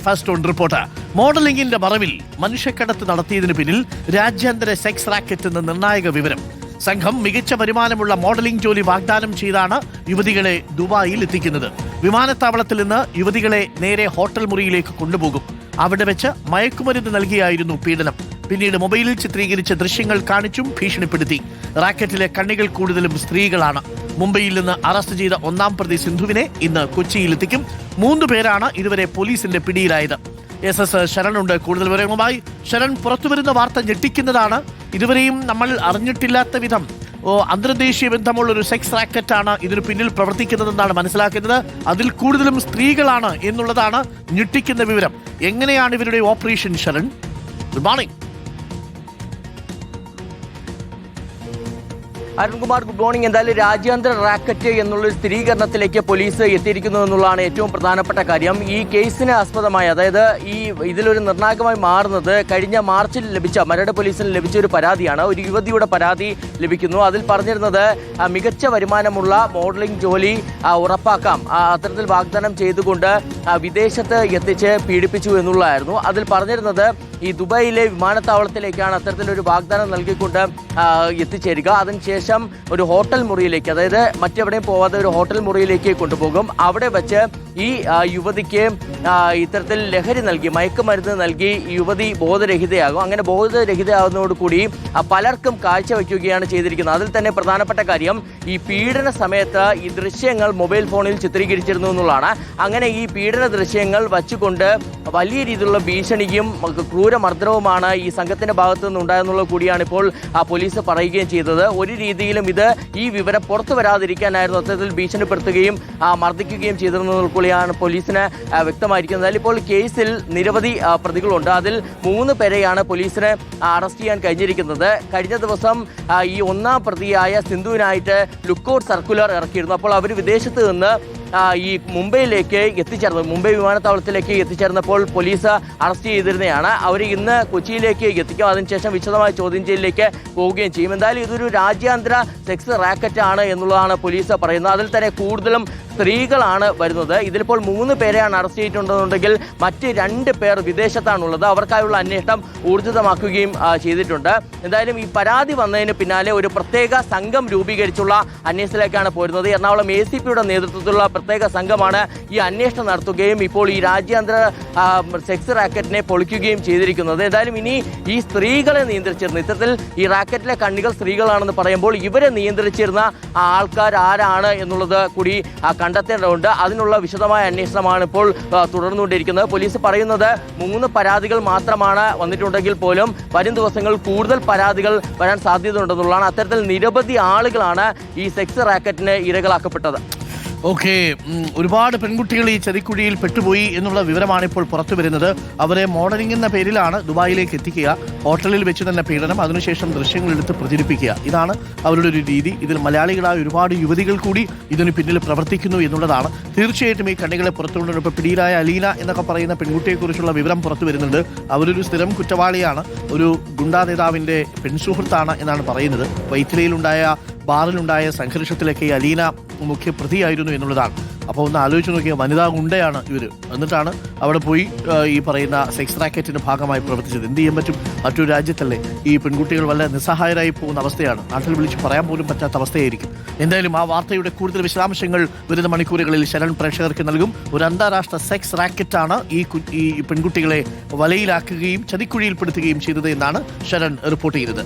First on report. മോഡലിംഗിന്റെ മറവിൽ മനുഷ്യക്കടത്ത് നടത്തിയതിനു പിന്നിൽ രാജ്യാന്തര സെക്സ് റാക്കറ്റ് എന്ന നിർണായക വിവരം. സംഘം മികച്ച വരുമാനമുള്ള മോഡലിംഗ് ജോലി വാഗ്ദാനം ചെയ്താണ് യുവതികളെ ദുബായിൽ എത്തിക്കുന്നത്. വിമാനത്താവളത്തിൽ നിന്ന് യുവതികളെ നേരെ ഹോട്ടൽ മുറിയിലേക്ക് കൊണ്ടുപോകും. അവിടെ വെച്ച് മയക്കുമരുന്ന് നൽകിയായിരുന്നു പീഡനം. പിന്നീട് മൊബൈലിൽ ചിത്രീകരിച്ച ദൃശ്യങ്ങൾ കാണിച്ചും ഭീഷണിപ്പെടുത്തി. റാക്കറ്റിലെ കണ്ണികൾ കൂടുതലും സ്ത്രീകളാണ്. മുംബൈയിൽ നിന്ന് അറസ്റ്റ് ചെയ്ത ഒന്നാം പ്രതി സിന്ധുവിനെ ഇന്ന് കൊച്ചിയിലെത്തിക്കും. 3 പേരാണ് ഇതുവരെ പോലീസിന്റെ പിടിയിലായത്. SS ശരൺ കൂടുതൽ വിവരങ്ങളുമായി. ശരൺ, പുറത്തുവരുന്ന വാർത്ത ഞെട്ടിക്കുന്നതാണ്. ഇതുവരെയും നമ്മൾ അറിഞ്ഞിട്ടില്ലാത്ത വിധം അന്തർദേശീയ ബന്ധമുള്ള ഒരു സെക്സ് റാക്കറ്റാണ് ഇതിനു പിന്നിൽ പ്രവർത്തിക്കുന്നതെന്നാണ് മനസ്സിലാക്കുന്നത്. അതിൽ കൂടുതലും സ്ത്രീകളാണ് എന്നുള്ളതാണ് ഞെട്ടിക്കുന്ന വിവരം. എങ്ങനെയാണ് ഇവരുടെ operation, Sharan? Good morning. Arunkumar, good morning. എന്തായാലും രാജ്യാന്തര റാക്കറ്റ് എന്നുള്ളൊരു സ്ഥിരീകരണത്തിലേക്ക് പോലീസ് എത്തിയിരിക്കുന്നു എന്നുള്ളതാണ് ഏറ്റവും പ്രധാനപ്പെട്ട കാര്യം. ഈ കേസിന് ആസ്പദമായി, അതായത് ഇതിലൊരു നിർണായകമായി മാറുന്നത് കഴിഞ്ഞ മാർച്ചിൽ ലഭിച്ച മരട് പോലീസിന് ലഭിച്ച ഒരു പരാതിയാണ്. ഒരു യുവതിയുടെ പരാതി ലഭിക്കുന്നു. അതിൽ പറഞ്ഞിരുന്നത് മികച്ച വരുമാനമുള്ള മോഡലിംഗ് ജോലി ഉറപ്പാക്കാം, അത്തരത്തിൽ വാഗ്ദാനം ചെയ്തുകൊണ്ട് വിദേശത്ത് എത്തിച്ച് പീഡിപ്പിച്ചു എന്നുള്ളതായിരുന്നു. അതിൽ പറഞ്ഞിരുന്നത് ഈ ദുബായിലെ വിമാനത്താവളത്തിലേക്കാണ് അത്തരത്തിലൊരു വാഗ്ദാനം നൽകിക്കൊണ്ട് എത്തിച്ചേരുക. അതിനുശേഷം ഒരു ഹോട്ടൽ മുറിയിലേക്ക്, അതായത് മറ്റെവിടെയും പോവാതെ ഒരു ഹോട്ടൽ മുറിയിലേക്ക് കൊണ്ടുപോകും. അവിടെ വെച്ച് ഈ യുവതിക്ക് ഇത്തരത്തിൽ ലഹരി നൽകി, മയക്കുമരുന്ന് നൽകി യുവതി ബോധരഹിതയാകും. അങ്ങനെ ബോധരഹിതയാകുന്നതോടുകൂടി പലർക്കും കാഴ്ചവെക്കുകയാണ് ചെയ്തിരിക്കുന്നത്. അതിൽ തന്നെ പ്രധാനപ്പെട്ട കാര്യം, ഈ പീഡന സമയത്ത് ഈ ദൃശ്യങ്ങൾ മൊബൈൽ ഫോണിൽ ചിത്രീകരിച്ചിരുന്നു എന്നുള്ളതാണ്. അങ്ങനെ ഈ പീഡന ദൃശ്യങ്ങൾ വച്ചുകൊണ്ട് വലിയ രീതിയിലുള്ള ഭീഷണിയും ക്രൂരമർദ്ദനവുമാണ് ഈ സംഘത്തിന്റെ ഭാഗത്തു നിന്നുണ്ടായെന്നുള്ളത് കൂടിയാണ് ഇപ്പോൾ പോലീസ് പറയുകയും ചെയ്തത്. ഒരു രീതിയിലും ഇത് ഈ വിവരം പുറത്തു വരാതിരിക്കാനായിരുന്നു അത്തരത്തിൽ ഭീഷണിപ്പെടുത്തുകയും മർദ്ദിക്കുകയും ചെയ്തിരുന്നതിൽ കൂടിയാണ് പോലീസിന് വ്യക്തമായിരിക്കുന്നത്. അതിൽ ഇപ്പോൾ കേസിൽ നിരവധി പ്രതികളുണ്ട്. അതിൽ 3 പേരെയാണ് പോലീസിന് അറസ്റ്റ് ചെയ്യാൻ കഴിഞ്ഞിരിക്കുന്നത്. കഴിഞ്ഞ ദിവസം ഈ ഒന്നാം പ്രതിയായ സിന്ധുവിനായിട്ട് ലുക്കൌട്ട് സർക്കുലർ ഇറക്കിയിരുന്നു. അപ്പോൾ അവർ വിദേശത്ത് നിന്ന് ഈ മുംബൈയിലേക്ക് എത്തിച്ചേർന്നു. മുംബൈ വിമാനത്താവളത്തിലേക്ക് എത്തിച്ചേർന്നപ്പോൾ പോലീസ് അറസ്റ്റ് ചെയ്തിരുന്നതാണ്. അവർ ഇന്ന് കൊച്ചിയിലേക്ക് എത്തിക്കും. അതിനുശേഷം വിശദമായ ചോദ്യം ചെയ്യലിലേക്ക് പോവുകയും ചെയ്യും. എന്തായാലും ഇതൊരു രാജ്യാന്തര സെക്സ് റാക്കറ്റ് ആണ് എന്നുള്ളതാണ് പോലീസ് പറയുന്നത്. അതിൽ തന്നെ കൂടുതലും സ്ത്രീകളാണ് വരുന്നത്. ഇതിലിപ്പോൾ 3 പേരെയാണ് അറസ്റ്റ് ചെയ്തിട്ടുണ്ടെന്നുണ്ടെങ്കിൽ മറ്റ് 2 പേർ വിദേശത്താണുള്ളത്. അവർക്കായുള്ള അന്വേഷണം ഊർജിതമാക്കുകയും ചെയ്തിട്ടുണ്ട്. എന്തായാലും ഈ പരാതി വന്നതിന് പിന്നാലെ ഒരു പ്രത്യേക സംഘം രൂപീകരിച്ചുള്ള അന്വേഷണത്തിലേക്കാണ് പോരുന്നത്. എറണാകുളം ACPയുടെ നേതൃത്വത്തിലുള്ള പ്രത്യേക സംഘമാണ് ഈ അന്വേഷണം നടത്തുകയും ഇപ്പോൾ ഈ രാജ്യാന്തര സെക്സ് റാക്കറ്റിനെ പൊളിക്കുകയും ചെയ്തിരിക്കുന്നത്. എന്തായാലും ഇനി ഈ സ്ത്രീകളെ നിയന്ത്രിച്ചിരുന്ന, ഇത്തരത്തിൽ ഈ റാക്കറ്റിലെ കണ്ണികൾ സ്ത്രീകളാണെന്ന് പറയുമ്പോൾ ഇവരെ നിയന്ത്രിച്ചിരുന്ന ആൾക്കാർ ആരാണ് എന്നുള്ളത് കൂടി കണ്ടെത്തേണ്ടതുണ്ട്. അതിനുള്ള വിശദമായ അന്വേഷണമാണ് ഇപ്പോൾ തുടർന്നുകൊണ്ടിരിക്കുന്നത്. പോലീസ് പറയുന്നത് 3 പരാതികൾ മാത്രമാണ് വന്നിട്ടുണ്ടെങ്കിൽ പോലും വരും ദിവസങ്ങളിൽ കൂടുതൽ പരാതികൾ വരാൻ സാധ്യതയുണ്ടെന്നുള്ളതാണ്. അത്തരത്തിൽ നിരവധി ആളുകളാണ് ഈ സെക്സ് റാക്കറ്റിന് ഇരകളാക്കപ്പെട്ടത്. ഓക്കെ, ഒരുപാട് പെൺകുട്ടികൾ ഈ ചതിക്കുഴിയിൽ പെട്ടുപോയി എന്നുള്ള വിവരമാണ് ഇപ്പോൾ പുറത്തു വരുന്നത്. അവരെ മോഡലിംഗ് എന്ന പേരിലാണ് ദുബായിലേക്ക് എത്തിക്കുക. ഹോട്ടലിൽ വെച്ച് തന്നെ പീഡനം, അതിനുശേഷം ദൃശ്യങ്ങളെടുത്ത് പ്രചരിപ്പിക്കുക. ഇതാണ് അവരുടെ ഒരു രീതി. ഇതിൽ മലയാളികളായ ഒരുപാട് യുവതികൾ കൂടി ഇതിന് പിന്നിൽ പ്രവർത്തിക്കുന്നു എന്നുള്ളതാണ്. തീർച്ചയായിട്ടും ഈ കണ്ണികളെ പുറത്തുകൊണ്ടുവരും. ഇപ്പോൾ പിടിയിലായ അലീന എന്നൊക്കെ പറയുന്ന പെൺകുട്ടിയെക്കുറിച്ചുള്ള വിവരം പുറത്തു വരുന്നുണ്ട്. അവരൊരു സ്ഥിരം കുറ്റവാളിയാണ്, ഒരു ഗുണ്ടാ നേതാവിൻ്റെ പെൺസുഹൃത്താണ് എന്നാണ് പറയുന്നത്. വൈത്തിലയിലുണ്ടായ ബാറിലുണ്ടായ സംഘർഷത്തിലൊക്കെ ഈ അലീന മുഖ്യ പ്രതിയായിരുന്നു എന്നുള്ളതാണ്. അപ്പോൾ ഒന്ന് ആലോചിച്ച് നോക്കിയാൽ വനിതാ ഗുണ്ടയാണ് ഇവർ. എന്നിട്ടാണ് അവിടെ പോയി ഈ പറയുന്ന സെക്സ് റാക്കറ്റിന്റെ ഭാഗമായി പ്രവർത്തിച്ചത്. എന്ത് ചെയ്യാൻ പറ്റും? മറ്റൊരു രാജ്യത്തല്ലേ. ഈ പെൺകുട്ടികൾ വളരെ നിസ്സഹായരായി പോകുന്ന അവസ്ഥയാണ്. നാട്ടിൽ വിളിച്ച് പറയാൻ പോലും പറ്റാത്ത അവസ്ഥയായിരിക്കും. എന്തായാലും ആ വാർത്തയുടെ കൂടുതൽ വിശദാംശങ്ങൾ വരുന്ന മണിക്കൂറുകളിൽ ശരൺ പ്രേക്ഷകർക്ക് നൽകും. ഒരു അന്താരാഷ്ട്ര സെക്സ് റാക്കറ്റാണ് ഈ പെൺകുട്ടികളെ വലയിലാക്കുകയും ചതിക്കുഴിയിൽപ്പെടുത്തുകയും ചെയ്തത് എന്നാണ് ശരൺ റിപ്പോർട്ട് ചെയ്തത്.